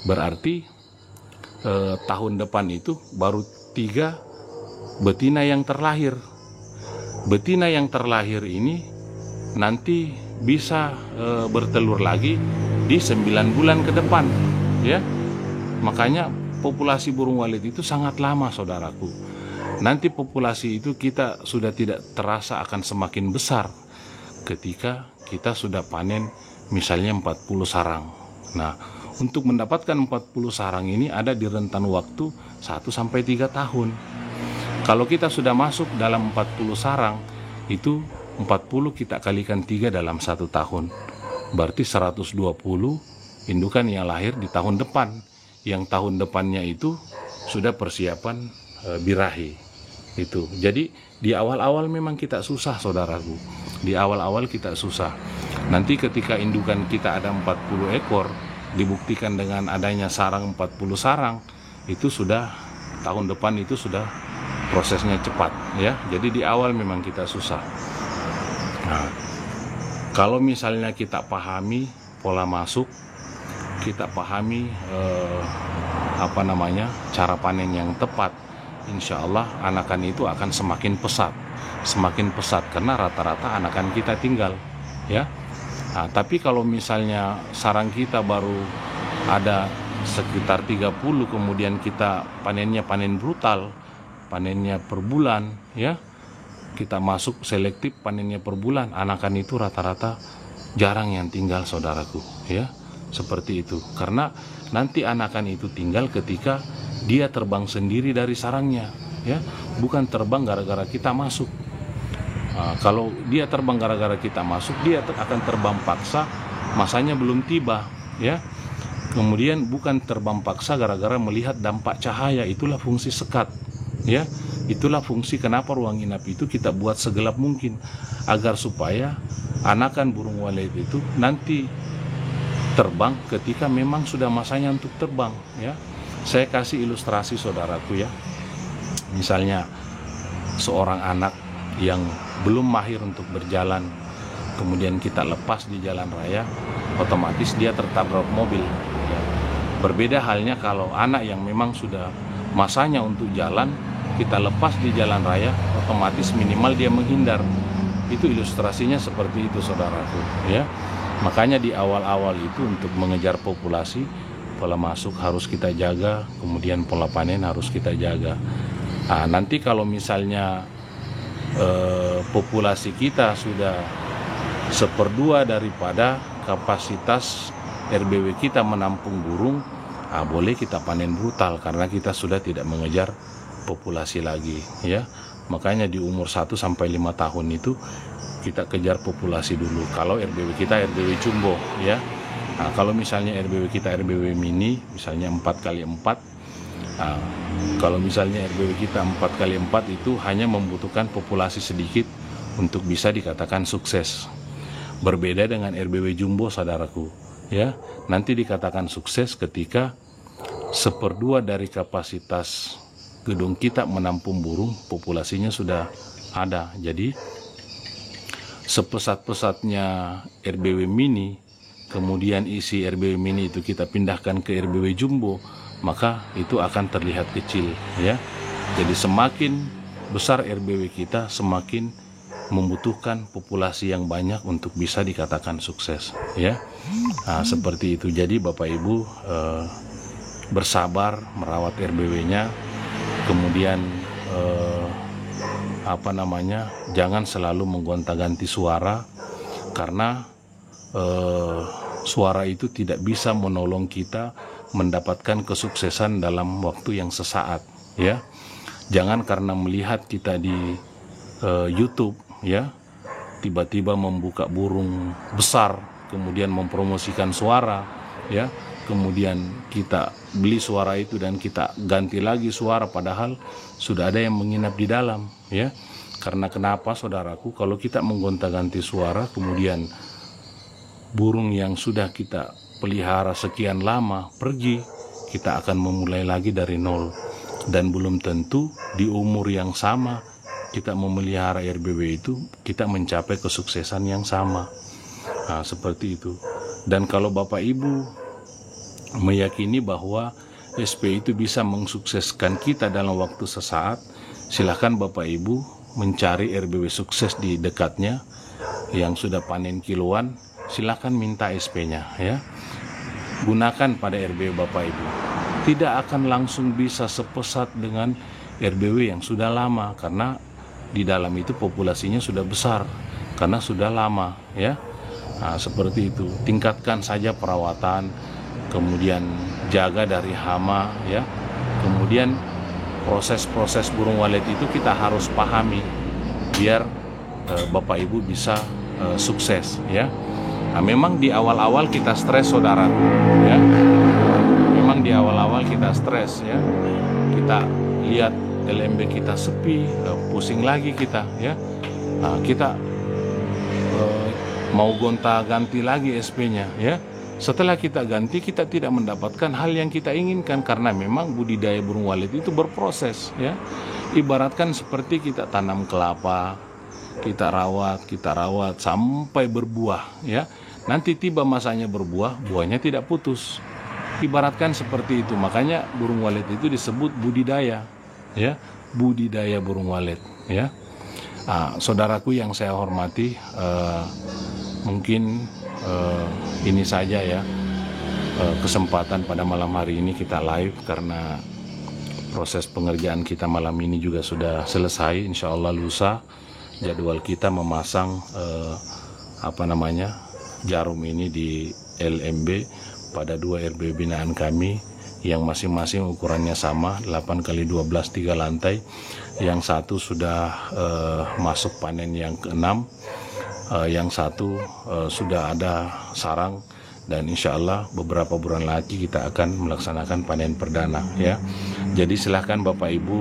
berarti tahun depan itu baru 3 betina yang terlahir. Betina yang terlahir ini nanti bisa bertelur lagi di 9 bulan ke depan, ya. Makanya populasi burung walet itu sangat lama, saudaraku. Nanti populasi itu kita sudah tidak terasa akan semakin besar ketika kita sudah panen misalnya 40 sarang. Nah, untuk mendapatkan 40 sarang ini ada di rentan waktu 1-3 tahun. Kalau kita sudah masuk dalam 40 sarang, itu 40 kita kalikan 3 dalam 1 tahun. Berarti 120 indukan yang lahir di tahun depan. Yang tahun depannya itu sudah persiapan birahi. Itu. Jadi di awal-awal memang kita susah, saudaraku. Di awal-awal kita susah. Nanti ketika indukan kita ada 40 ekor, dibuktikan dengan adanya sarang 40 sarang, itu sudah tahun depan itu sudah prosesnya cepat, ya. Jadi di awal memang kita susah. Nah, kalau misalnya kita pahami pola masuk, kita pahami cara panen yang tepat, insya Allah anakan itu akan semakin pesat karena rata-rata anakan kita tinggal, ya. Nah, tapi kalau misalnya sarang kita baru ada sekitar 30, kemudian kita panennya panen brutal, panennya per bulan, ya, kita masuk selektif panennya per bulan, anakan itu rata-rata jarang yang tinggal, saudaraku, ya. Seperti itu, karena nanti anakan itu tinggal ketika dia terbang sendiri dari sarangnya, ya, bukan terbang gara-gara kita masuk. Nah, kalau dia terbang gara-gara kita masuk, dia akan terbang paksa, masanya belum tiba, ya. Kemudian bukan terbang paksa gara-gara melihat dampak cahaya, itulah fungsi sekat, ya. Itulah fungsi kenapa ruang inap itu kita buat segelap mungkin, agar supaya anakan burung walet itu nanti terbang ketika memang sudah masanya untuk terbang, ya. Saya kasih ilustrasi, saudaraku, ya. Misalnya seorang anak yang belum mahir untuk berjalan, kemudian kita lepas di jalan raya, otomatis dia tertabrak mobil, ya. Berbeda halnya kalau anak yang memang sudah masanya untuk jalan, kita lepas di jalan raya, otomatis minimal dia menghindar. Itu ilustrasinya seperti itu, saudaraku, ya. Makanya di awal-awal itu untuk mengejar populasi, pola masuk harus kita jaga, kemudian pola panen harus kita jaga. Nah, nanti kalau misalnya populasi kita sudah 1/2 daripada kapasitas RBW kita menampung burung, boleh kita panen brutal karena kita sudah tidak mengejar populasi lagi ya. Makanya di umur 1 sampai 5 tahun itu kita kejar populasi dulu. Kalau RBW kita RBW jumbo ya. Nah, kalau misalnya RBW kita RBW mini misalnya 4x4, kalau misalnya RBW kita 4x4 itu hanya membutuhkan populasi sedikit untuk bisa dikatakan sukses. Berbeda dengan RBW jumbo saudaraku ya. Nanti dikatakan sukses ketika 1/2 dari kapasitas gedung kita menampung burung, populasinya sudah ada. Jadi sepesat-pesatnya RBW mini, kemudian isi RBW mini itu kita pindahkan ke RBW jumbo, maka itu akan terlihat kecil ya. Jadi semakin besar RBW kita, semakin membutuhkan populasi yang banyak untuk bisa dikatakan sukses ya. Nah, seperti itu. Jadi Bapak Ibu bersabar merawat RBW-nya, kemudian jangan selalu menggonta-ganti suara, karena suara itu tidak bisa menolong kita mendapatkan kesuksesan dalam waktu yang sesaat ya. Jangan karena melihat kita di YouTube ya, tiba-tiba membuka burung besar kemudian mempromosikan suara ya, kemudian kita beli suara itu dan kita ganti lagi suara padahal sudah ada yang menginap di dalam ya. Karena kenapa saudaraku, kalau kita menggonta-ganti suara kemudian burung yang sudah kita pelihara sekian lama pergi, kita akan memulai lagi dari nol, dan belum tentu di umur yang sama kita memelihara RBW itu kita mencapai kesuksesan yang sama. Nah, seperti itu. Dan kalau Bapak Ibu meyakini bahwa SP itu bisa mensukseskan kita dalam waktu sesaat, silahkan Bapak Ibu mencari RBW sukses di dekatnya yang sudah panen kiloan, silahkan minta SP-nya ya. Gunakan pada RBW Bapak Ibu. Tidak akan langsung bisa sepesat dengan RBW yang sudah lama, karena di dalam itu populasinya sudah besar karena sudah lama ya. Nah, seperti itu. Tingkatkan saja perawatan, kemudian jaga dari hama ya. Kemudian proses-proses burung walet itu kita harus pahami biar Bapak Ibu bisa sukses ya. Nah, memang di awal-awal kita stres saudara ya. Memang di awal-awal kita stres ya. Kita lihat LMB kita sepi, pusing lagi kita ya. Nah, kita mau gonta-ganti lagi SP-nya ya. Setelah kita ganti, kita tidak mendapatkan hal yang kita inginkan, karena memang budidaya burung walet itu berproses ya. Ibaratkan seperti kita tanam kelapa, kita rawat sampai berbuah ya. Nanti tiba masanya berbuah, buahnya tidak putus. Ibaratkan seperti itu. Makanya burung walet itu disebut budidaya ya, budidaya burung walet ya. Saudaraku yang saya hormati, mungkin ini saja ya kesempatan pada malam hari ini kita live, karena proses pengerjaan kita malam ini juga sudah selesai. Insya Allah lusa jadwal kita memasang jarum ini di LMB pada 2 RBW binaan kami yang masing-masing ukurannya sama, 8x12 3 lantai. Yang satu sudah masuk panen yang ke-6, yang satu sudah ada sarang, dan insya Allah beberapa bulan lagi kita akan melaksanakan panen perdana ya. Jadi silahkan Bapak Ibu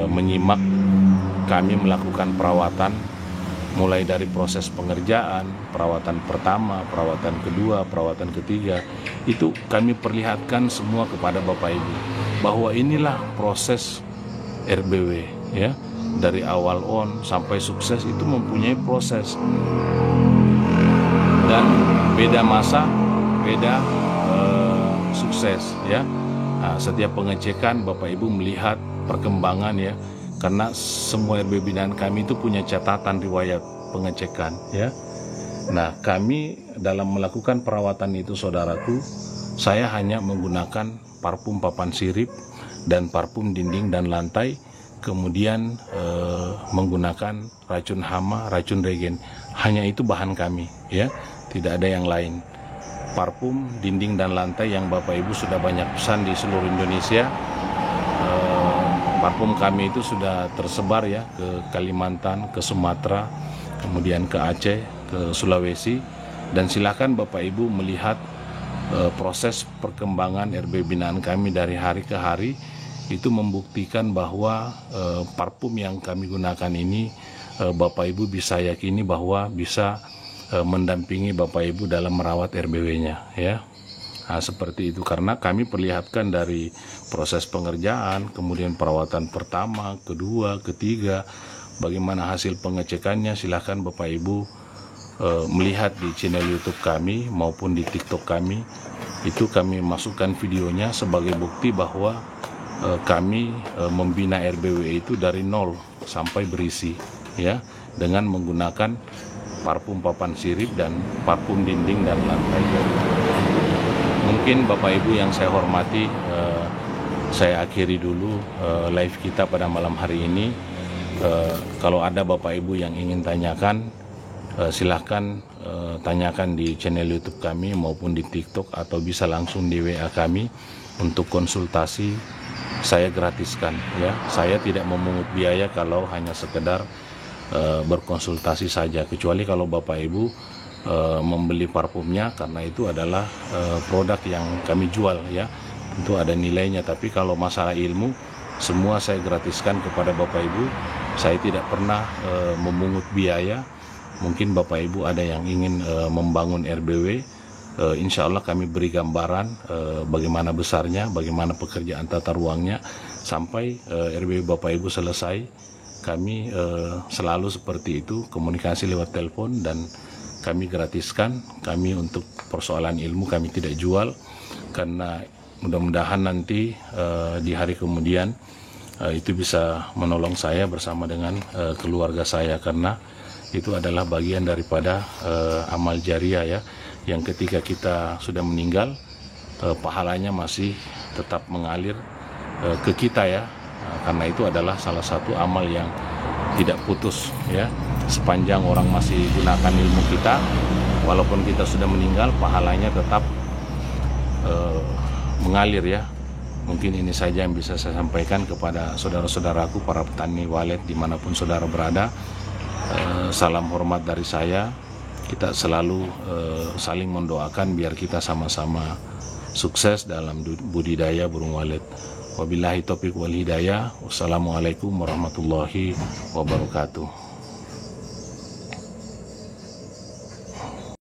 menyimak kami melakukan perawatan, mulai dari proses pengerjaan, perawatan pertama, perawatan kedua, perawatan ketiga, itu kami perlihatkan semua kepada Bapak Ibu bahwa inilah proses RBW ya. Dari awal on sampai sukses itu mempunyai proses, dan beda masa beda sukses ya. Nah, setiap pengecekan Bapak Ibu melihat perkembangan ya, karena semua RBW binaan kami itu punya catatan riwayat pengecekan ya. Nah, kami dalam melakukan perawatan itu saudaraku, saya hanya menggunakan parfum papan sirip dan parfum dinding dan lantai, kemudian menggunakan racun hama, racun regen. Hanya itu bahan kami ya, tidak ada yang lain. parfum dinding dan lantai yang Bapak Ibu sudah banyak pesan di seluruh Indonesia. Parfum kami itu sudah tersebar ya ke Kalimantan, ke Sumatera, kemudian ke Aceh, ke Sulawesi, dan silakan Bapak Ibu melihat proses perkembangan RB binaan kami dari hari ke hari. Itu membuktikan bahwa parfum yang kami gunakan ini Bapak Ibu bisa yakini bahwa bisa mendampingi Bapak Ibu dalam merawat RBW-nya ya. Nah, seperti itu, karena kami perlihatkan dari proses pengerjaan, kemudian perawatan pertama, kedua, ketiga, bagaimana hasil pengecekannya. Silahkan Bapak Ibu melihat di channel YouTube kami maupun di TikTok kami. Itu kami masukkan videonya sebagai bukti bahwa kami membina RBW itu dari nol sampai berisi ya, dengan menggunakan parfum papan sirip dan parfum dinding dan lantai. Mungkin Bapak Ibu yang saya hormati, saya akhiri dulu live kita pada malam hari ini. Kalau ada Bapak Ibu yang ingin tanyakan, silahkan tanyakan di channel YouTube kami maupun di TikTok, atau bisa langsung di WA kami untuk konsultasi. Saya gratiskan ya. Saya tidak memungut biaya kalau hanya sekedar berkonsultasi saja, kecuali kalau Bapak Ibu membeli parfumnya, karena itu adalah produk yang kami jual ya, tentu ada nilainya. Tapi kalau masalah ilmu, semua saya gratiskan kepada Bapak Ibu. Saya tidak pernah memungut biaya. Mungkin Bapak Ibu ada yang ingin membangun RBW, insya Allah kami beri gambaran bagaimana besarnya, bagaimana pekerjaan tata ruangnya, sampai RBW Bapak Ibu selesai. Kami selalu seperti itu, komunikasi lewat telepon, dan kami gratiskan. Kami untuk persoalan ilmu kami tidak jual, karena mudah-mudahan nanti di hari kemudian itu bisa menolong saya bersama dengan keluarga saya, karena itu adalah bagian daripada amal jariah ya, yang ketika kita sudah meninggal pahalanya masih tetap mengalir ke kita ya. Karena itu adalah salah satu amal yang tidak putus ya. Sepanjang orang masih gunakan ilmu kita, walaupun kita sudah meninggal, pahalanya tetap mengalir ya. Mungkin ini saja yang bisa saya sampaikan kepada saudara-saudaraku para petani walet dimanapun saudara berada. Salam hormat dari saya. Kita selalu saling mendoakan biar kita sama-sama sukses dalam budidaya burung walet. Wabillahi taufiq wal hidayah. Wassalamualaikum warahmatullahi wabarakatuh.